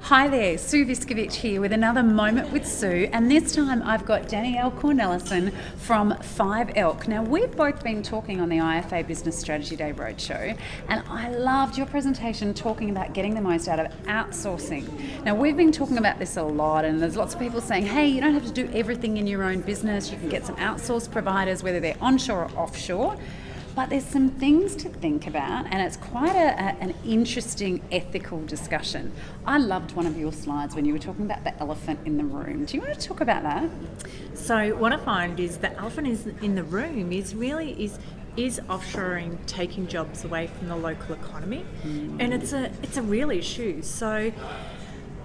Hi there, Sue Viskovich here with another Moment with Sue, and this time I've got Danielle Cornelissen from 5 Elk. Now, we've both been talking on the IFA Business Strategy Day Roadshow, and I loved your presentation talking about getting the most out of outsourcing. Now, we've been talking about this a lot, and there's lots of people saying, hey, you don't have to do everything in your own business. You can get some outsourced providers, whether they're onshore or offshore. But there's some things to think about, and it's quite an interesting ethical discussion. I loved one of your slides when you were talking about the elephant in the room. Do you want to talk about that? So what I find is the elephant in the room is offshoring taking jobs away from the local economy, and it's a real issue. So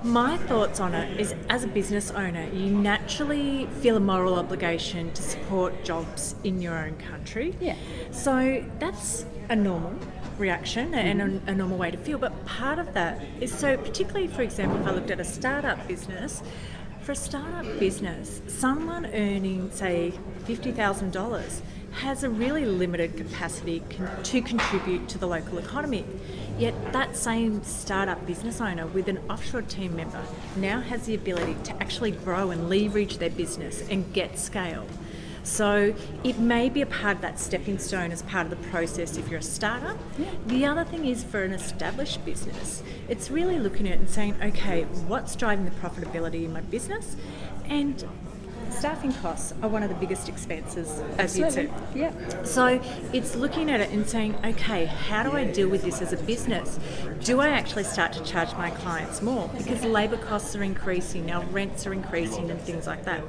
my thoughts on it is, as a business owner, you naturally feel a moral obligation to support jobs in your own country. Yeah. So that's a normal reaction and a normal way to feel. But part of that is, so particularly, for example, if I looked at a startup business, for a startup business, someone earning, say, $50,000 has a really limited capacity to contribute to the local economy. Yet that same startup business owner with an offshore team member now has the ability to actually grow and leverage their business and get scale. So it may be a part of that stepping stone as part of the process if you're a startup. Yeah. The other thing is, for an established business, it's really looking at it and saying, okay, what's driving the profitability in my business? And staffing costs are one of the biggest expenses, as you said. Yeah. So it's looking at it and saying, okay, how do I deal with this as a business? Do I actually start to charge my clients more? Because labour costs are increasing, now rents are increasing and things like that.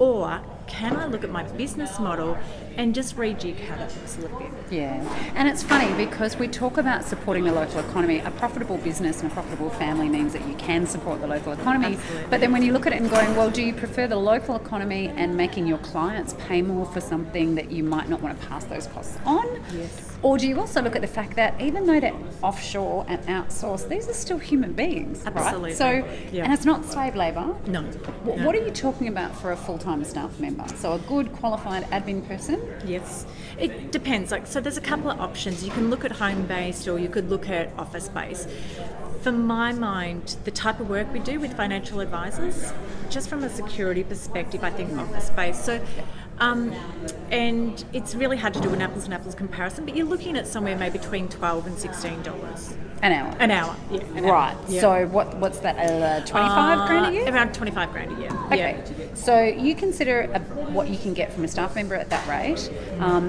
Or can I look at my business model and just rejig how that looks a little bit? Yeah, and it's funny because we talk about supporting the local economy. A profitable business and a profitable family means that you can support the local economy. Absolutely. But then when you look at it and going, well, do you prefer the local economy and making your clients pay more for something that you might not want to pass those costs on? Yes. Or do you also look at the fact that even though they're offshore and outsourced, these are still human beings, Absolutely. right? So, Yeah. and it's not slave labour. No. What are you talking about for a full-time staff member? So a good qualified admin person? Yes, it depends. So there's a couple of options. You can look at home-based, or you could look at office-based. For my mind, the type of work we do with financial advisors, just from a security perspective, I think office-based. So, and it's really hard to do an apples and apples comparison, but you're looking at somewhere maybe between $12 and $16 An hour. an hour. Yeah. Right. Yeah. So what's that? 25 grand a year? Around 25 grand a year. Okay. Yeah. So you consider what you can get from a staff member at that rate.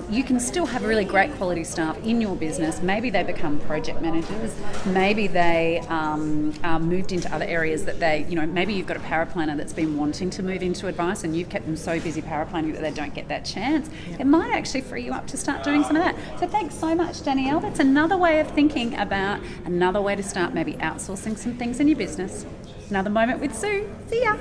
You can still have really great quality staff in your business. Maybe they become project managers. Maybe they are moved into other areas that maybe you've got a power planner that's been wanting to move into advice, and you've kept them so busy power planning that they don't get that chance. It might actually free you up to start doing some of that. So thanks so much, Danielle. That's another way of thinking about another way to start maybe outsourcing some things in your business. Another Moment with Sue. See ya.